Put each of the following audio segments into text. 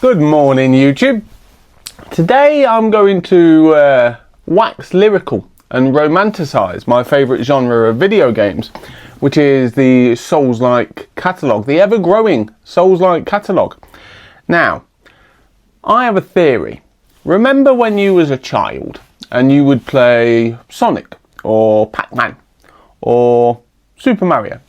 Good morning, YouTube. Today I'm going to wax lyrical and romanticise my favourite genre of video games, which is the Souls-like catalogue, the ever-growing Souls-like catalogue. Now, I have a theory. Remember when you was a child and you would play Sonic or Pac-Man or Super Mario,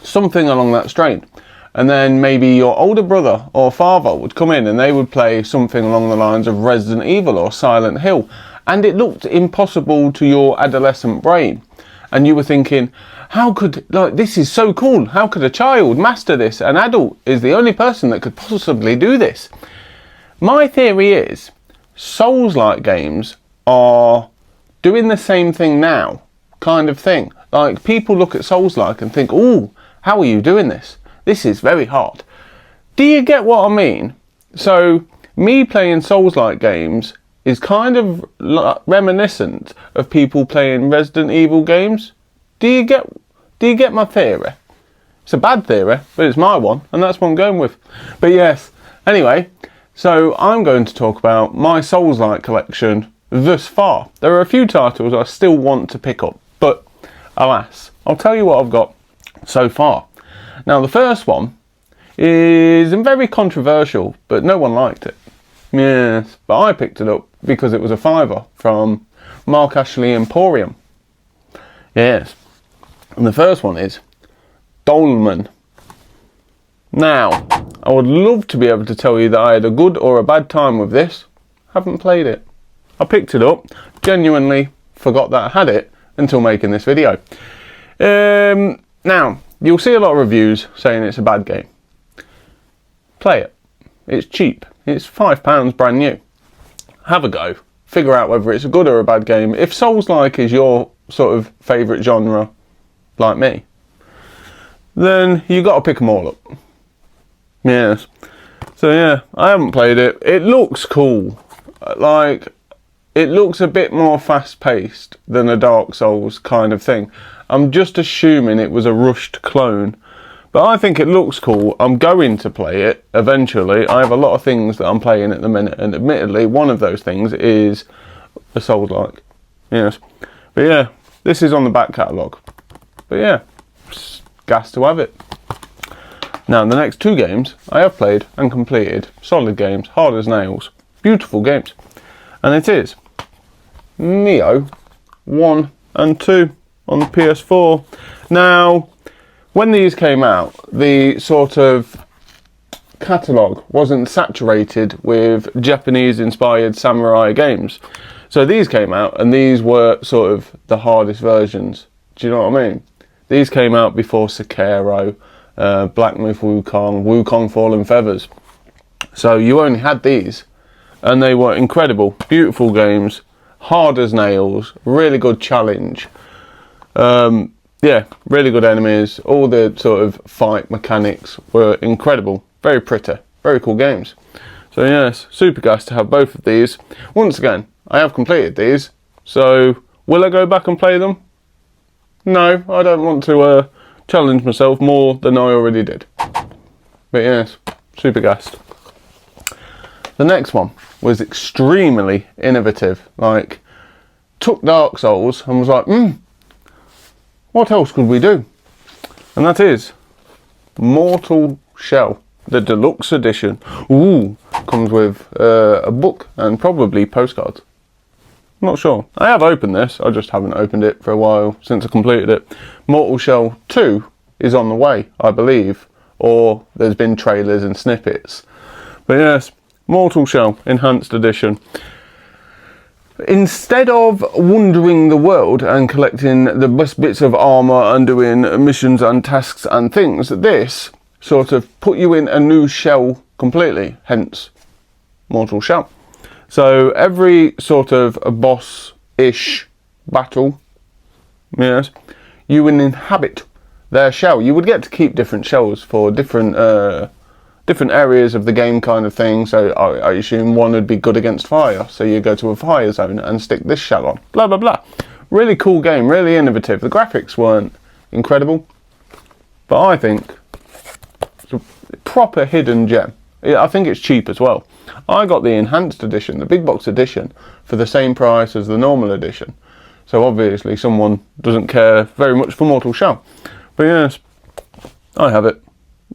something along that strain? And then maybe your older brother or father would come in and they would play something along the lines of Resident Evil or Silent Hill, and it looked impossible to your adolescent brain. And you were thinking, how could, this is so cool, how could a child master this? An adult is the only person that could possibly do this. My theory is, Souls-like games are doing the same thing now, kind of thing. Like, people look at Souls-like and think, ooh, how are you doing this? This is very hard. Do you get what I mean? So, me playing Souls-like games is kind of reminiscent of people playing Resident Evil games. Do you get my theory? It's a bad theory, but it's my one, and that's what I'm going with. But yes, anyway, so I'm going to talk about my Souls-like collection thus far. There are a few titles I still want to pick up, but alas, I'll tell you what I've got so far. Now, the first one is very controversial, but no one liked it. Yes, but I picked it up because it was a £5 from Mark Ashley Emporium. Yes, and the first one is Dolmen. Now, I would love to be able to tell you that I had a good or a bad time with this. Haven't played it. I picked it up, genuinely forgot that I had it until making this video. Now, you'll see a lot of reviews saying it's a bad game. Play it. It's cheap. It's £5 brand new. Have a go. Figure out whether it's a good or a bad game. If Souls-like is your sort of favourite genre, like me, then you got to pick them all up. Yes. So yeah, I haven't played it. It looks cool. Like, it looks a bit more fast-paced than a Dark Souls kind of thing. I'm just assuming it was a rushed clone, but I think it looks cool. I'm going to play it eventually. I have a lot of things that I'm playing at the minute, and admittedly, one of those things is a Souls-like. Yes. But yeah, this is on the back catalogue. But yeah, gas to have it. Now, the next two games I have played and completed. Solid games, hard as nails, beautiful games. And it is Nioh 1 and 2 on the PS4. Now, when these came out, the sort of catalogue wasn't saturated with Japanese-inspired samurai games. So these came out, and these were sort of the hardest versions. Do you know what I mean? These came out before Sekiro, Black Myth Wukong, Wukong Fallen Feathers. So you only had these, and they were incredible, beautiful games, hard as nails, really good challenge. Yeah, really good enemies. All the sort of fight mechanics were incredible. Very pretty, very cool games. So yes, super gassed to have both of these. Once again, I have completed these, so will I go back and play them? No, I don't want to challenge myself more than I already did. But yes, super gassed. The next one was extremely innovative. Like, took Dark Souls and was like, what else could we do? And that is Mortal Shell, the deluxe edition. Ooh, comes with a book and probably postcards. Not sure. I have opened this, I just haven't opened it for a while since I completed it. Mortal Shell 2 is on the way, I believe, or there's been trailers and snippets. But yes, Mortal Shell Enhanced Edition. Instead of wandering the world and collecting the best bits of armour and doing missions and tasks and things, this sort of put you in a new shell completely, hence Mortal Shell. So every sort of a boss-ish battle, yes, you would inhabit their shell. You would get to keep different shells for different areas of the game kind of thing. So I assume one would be good against fire, so you go to a fire zone and stick this shell on, blah blah blah. Really cool game, really innovative. The graphics weren't incredible, but I think it's a proper hidden gem. I think it's cheap as well. I got the enhanced edition, the big box edition, for the same price as the normal edition. So obviously someone doesn't care very much for Mortal Shell. But yes, I have it.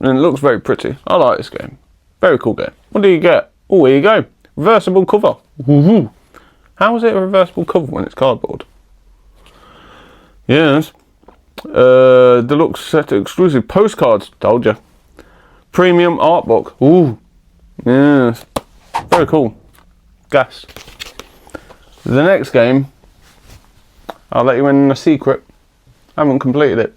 And it looks very pretty. I like this game. Very cool game. What do you get? Oh, here you go. Reversible cover. Woohoo! How is it a reversible cover when it's cardboard? Yes. Deluxe set exclusive postcards. Told you. Premium art book. Ooh. Yes. Very cool. Gas. The next game, I'll let you in a secret. I haven't completed it.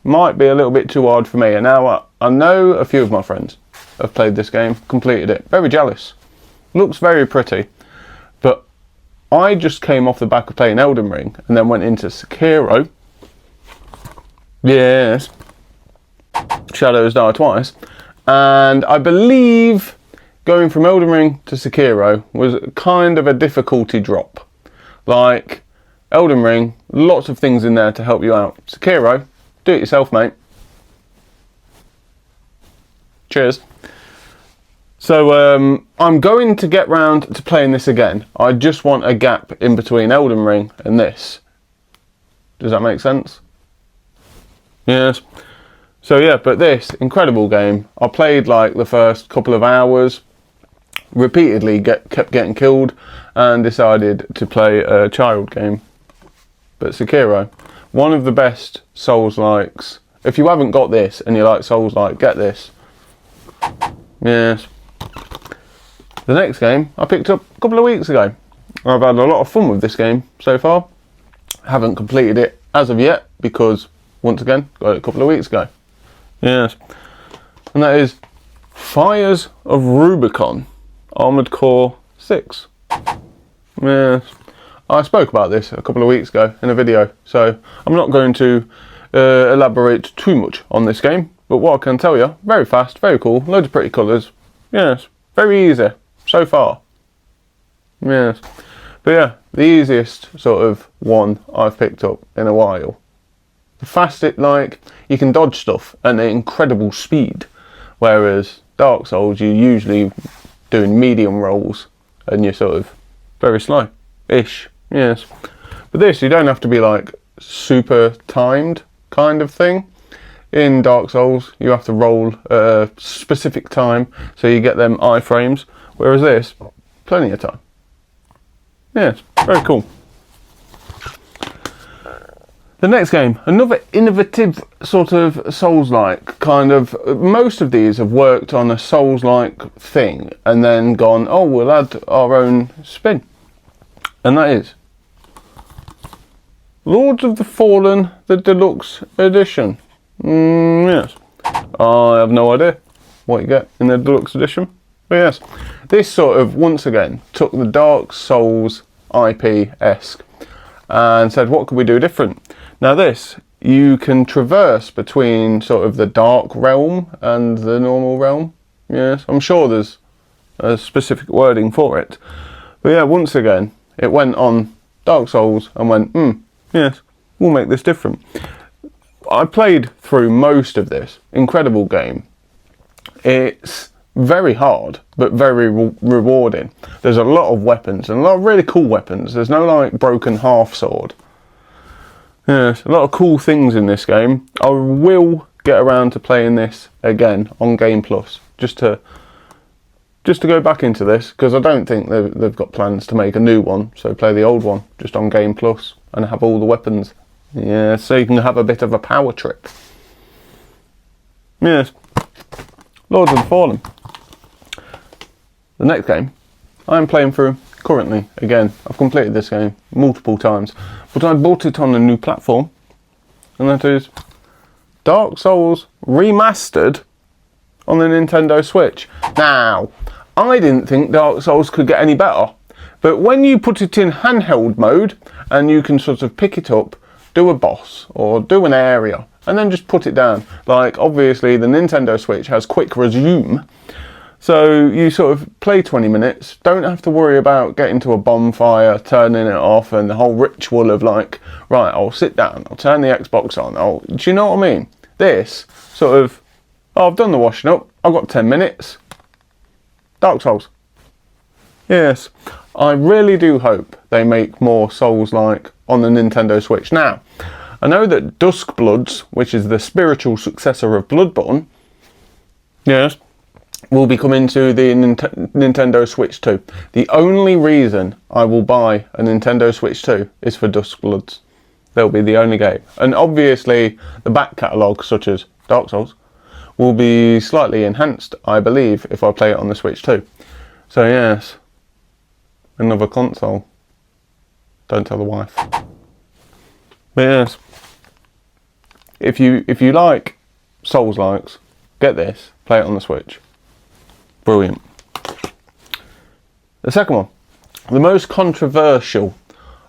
Might be a little bit too hard for me. And now I know a few of my friends have played this game, completed it. Very jealous. Looks very pretty. But I just came off the back of playing Elden Ring and then went into Sekiro. Yes. Shadows Die Twice. And I believe going from Elden Ring to Sekiro was kind of a difficulty drop. Like, Elden Ring, lots of things in there to help you out. Sekiro, do it yourself, mate. Cheers. So, I'm going to get round to playing this again. I just want a gap in between Elden Ring and this. Does that make sense? Yes. So yeah, but this, incredible game. I played like the first couple of hours, repeatedly kept getting killed, and decided to play a child game. But Sekiro, one of the best Souls-likes. If you haven't got this and you like Souls-like, get this. Yes. The next game I picked up a couple of weeks ago. I've had a lot of fun with this game so far. Haven't completed it as of yet because, once again, got it a couple of weeks ago. Yes. And that is Fires of Rubicon, Armored Core 6. Yes. I spoke about this a couple of weeks ago in a video, so I'm not going to elaborate too much on this game, but what I can tell you, very fast, very cool, loads of pretty colours. Yes, very easy so far. Yes. But yeah, the easiest sort of one I've picked up in a while. The fastest, like, you can dodge stuff at an incredible speed, whereas Dark Souls, you're usually doing medium rolls and you're sort of very slow-ish, yes. But this, you don't have to be like super timed kind of thing. In Dark Souls, you have to roll at a specific time so you get them iframes, whereas this, plenty of time. Yes, very cool. The next game, another innovative sort of Souls-like kind of. Most of these have worked on a Souls-like thing and then gone, oh, we'll add our own spin. And that is Lords of the Fallen, the Deluxe Edition. Yes. I have no idea what you get in the Deluxe Edition. But yes, this sort of, once again, took the Dark Souls IP-esque and said, what could we do different? Now this, you can traverse between sort of the dark realm and the normal realm. Yes, I'm sure there's a specific wording for it. But yeah, once again, it went on Dark Souls and went, yes, we'll make this different. I played through most of this. Incredible game. It's very hard, but very rewarding. There's a lot of weapons, and a lot of really cool weapons. There's no like broken half sword. Yes, a lot of cool things in this game. I will get around to playing this again on Game Plus, just to go back into this, because I don't think they've got plans to make a new one, so play the old one just on Game Plus and have all the weapons. Yeah, so you can have a bit of a power trip. Yes. Lords of the Fallen. The next game I'm playing through currently. Again, I've completed this game multiple times, but I bought it on a new platform, and that is Dark Souls Remastered on the Nintendo Switch. Now, I didn't think Dark Souls could get any better, but when you put it in handheld mode and you can sort of pick it up, do a boss or do an area and then just put it down. Like, obviously the Nintendo Switch has quick resume, so you sort of play 20 minutes, don't have to worry about getting to a bonfire, turning it off, and the whole ritual of like, right, I'll sit down, I'll turn the Xbox on, do you know what I mean? This sort of, Oh, I've done the washing up. I've got 10 minutes. Dark Souls. Yes. I really do hope they make more Souls-like on the Nintendo Switch. Now, I know that Dusk Bloods, which is the spiritual successor of Bloodborne, yes, will be coming to the Nintendo Switch 2. The only reason I will buy a Nintendo Switch 2 is for Dusk Bloods. They'll be the only game. And obviously, the back catalogue, such as Dark Souls, will be slightly enhanced, I believe, if I play it on the Switch 2. So yes, another console. Don't tell the wife. But yes, if you like Souls-likes, get this, play it on the Switch. Brilliant. The second one, the most controversial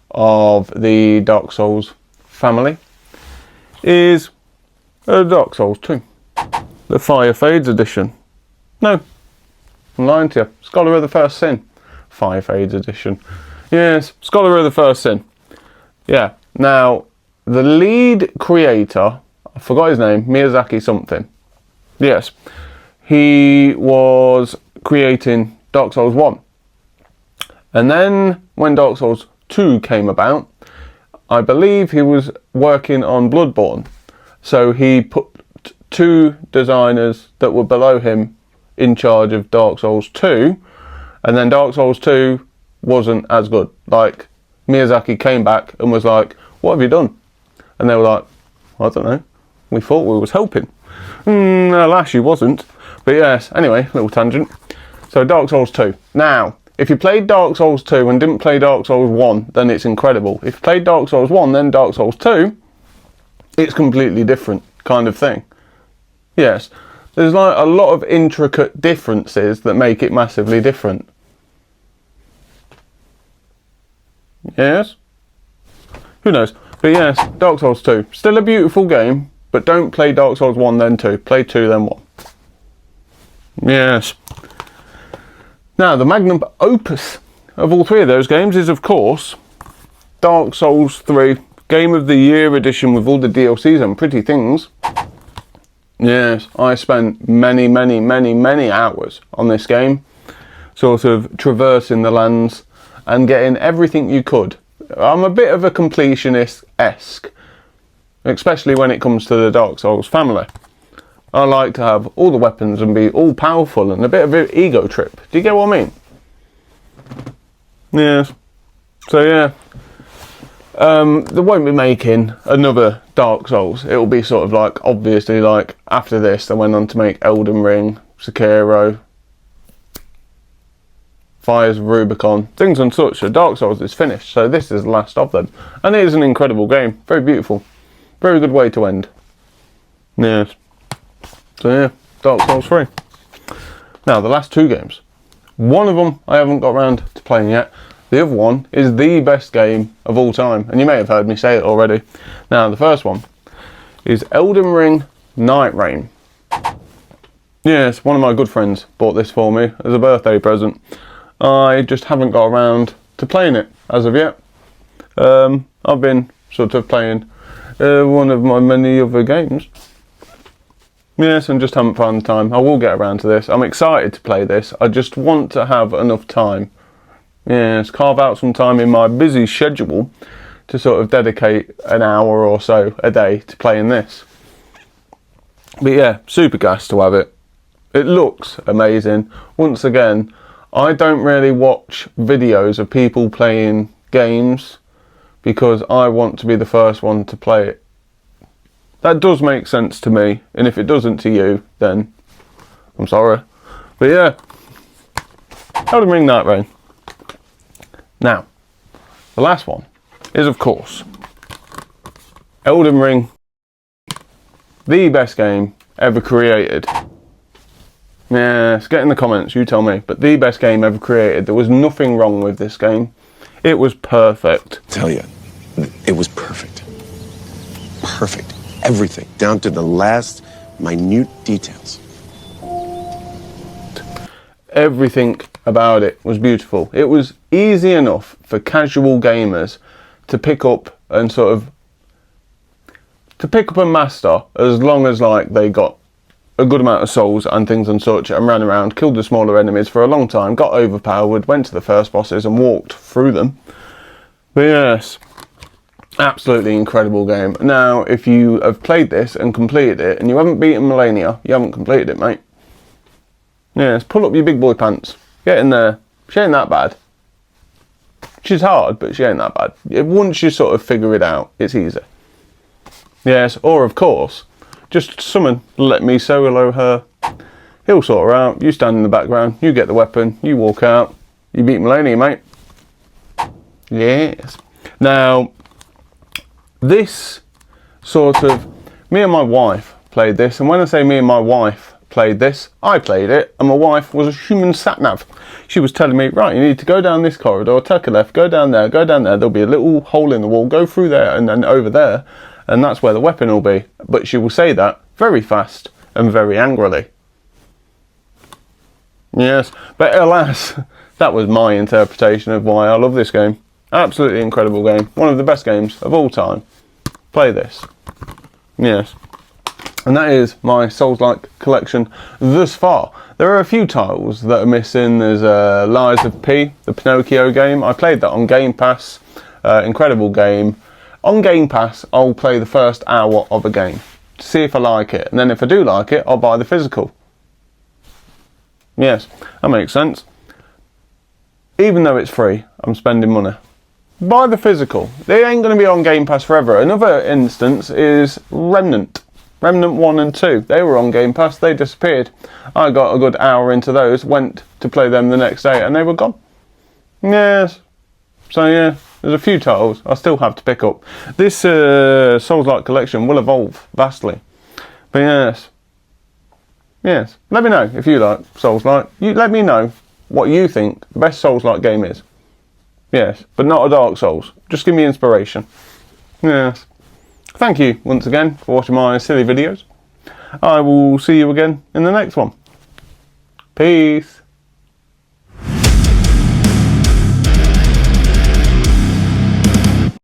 of the Dark Souls family, is Dark Souls 2. The Fire Fades edition. No, I'm lying to you. Scholar of the First Sin. Fire Fades edition. Yes, Scholar of the First Sin. Yeah, now, the lead creator, I forgot his name, Miyazaki something. Yes, he was creating Dark Souls 1. And then, when Dark Souls 2 came about, I believe he was working on Bloodborne. So he put 2 designers that were below him in charge of Dark Souls 2, and then Dark Souls 2 wasn't as good. Like, Miyazaki came back and was like, what have you done? And they were like, I don't know, we thought we was helping. Alas, you wasn't. But yes, anyway, little tangent. So Dark Souls 2. Now, if you played Dark Souls 2 and didn't play Dark Souls 1, then it's incredible. If you played Dark Souls 1, then Dark Souls 2, it's completely different kind of thing. Yes, there's like a lot of intricate differences that make it massively different. Yes? Who knows? But yes, Dark Souls 2. Still a beautiful game, but don't play Dark Souls 1 then 2. Play 2 then 1. Yes. Now, the magnum opus of all 3 of those games is, of course, Dark Souls 3 Game of the Year edition with all the DLCs and pretty things. Yes, I spent many hours on this game, sort of traversing the lands and getting everything you could. I'm a bit of a completionist-esque, especially when it comes to the Dark Souls family. I like to have all the weapons and be all powerful and a bit of an ego trip. Do you get what I mean? Yes. So yeah. They won't be making another Dark Souls. It'll be sort of like, obviously, like after this they went on to make Elden Ring, Sekiro, Fires of Rubicon, things and such. So Dark Souls is finished, so this is the last of them. And it is an incredible game, very beautiful. Very good way to end. Yes. So yeah, Dark Souls 3. Now the last 2 games. One of them I haven't got around to playing yet. The other one is the best game of all time, and you may have heard me say it already. Now, the first one is Elden Ring Night Rain. Yes, one of my good friends bought this for me as a birthday present. I just haven't got around to playing it as of yet. I've been sort of playing one of my many other games. Yes, and just haven't found the time. I will get around to this. I'm excited to play this. I just want to have enough time. Yes, carve out some time in my busy schedule to sort of dedicate an hour or so a day to playing this. But yeah, super gassed to have it. It looks amazing. Once again, I don't really watch videos of people playing games because I want to be the first one to play it. That does make sense to me, and if it doesn't to you, then I'm sorry. But yeah, Elden Ring Night Rain. Now, the last one is, of course, Elden Ring, the best game ever created. Yes, get in the comments, you tell me. But the best game ever created. There was nothing wrong with this game. It was perfect. I tell you, it was perfect. Perfect. Everything, down to the last minute details. Everything about it was beautiful. It was easy enough for casual gamers to pick up and sort of to pick up and master, as long as like they got a good amount of souls and things and such, and ran around, killed the smaller enemies for a long time, got overpowered, went to the first bosses and walked through them. But yes, absolutely incredible game. Now, if you have played this and completed it, and you haven't beaten Malenia, you haven't completed it, mate. Yes, pull up your big boy pants. Get in there. She ain't that bad. She's hard, but she ain't that bad. Once you sort of figure it out, it's easy. Yes, or of course, just summon, let me solo her. He'll sort her out. You stand in the background, you get the weapon, you walk out, you beat Malenia, mate. Yes. Now, this sort of, me and my wife played this, and when I say me and my wife played this, I played it, and my wife was a human sat-nav. She was telling me, right, you need to go down this corridor, take a left, go down there, there'll be a little hole in the wall, go through there, and then over there, and that's where the weapon will be. But she will say that very fast and very angrily. Yes, but alas, that was my interpretation of why I love this game. Absolutely incredible game. One of the best games of all time. Play this. Yes. And that is my Souls-like collection thus far. There are a few titles that are missing. There's Lies of P, the Pinocchio game. I played that on Game Pass. Incredible game. On Game Pass, I'll play the first hour of a game to see if I like it. And then if I do like it, I'll buy the physical. Yes, that makes sense. Even though it's free, I'm spending money. Buy the physical. They ain't going to be on Game Pass forever. Another instance is Remnant. Remnant 1 and 2. They were on Game Pass. They disappeared. I got a good hour into those, went to play them the next day, and they were gone. Yes. So yeah, there's a few titles I still have to pick up. This Souls-like collection will evolve vastly. But yes. Yes. Let me know if you like Souls-like. You let me know what you think the best Souls-like game is. Yes, but not a Dark Souls. Just give me inspiration. Yes. Thank you once again for watching my silly videos. I will see you again in the next one. Peace.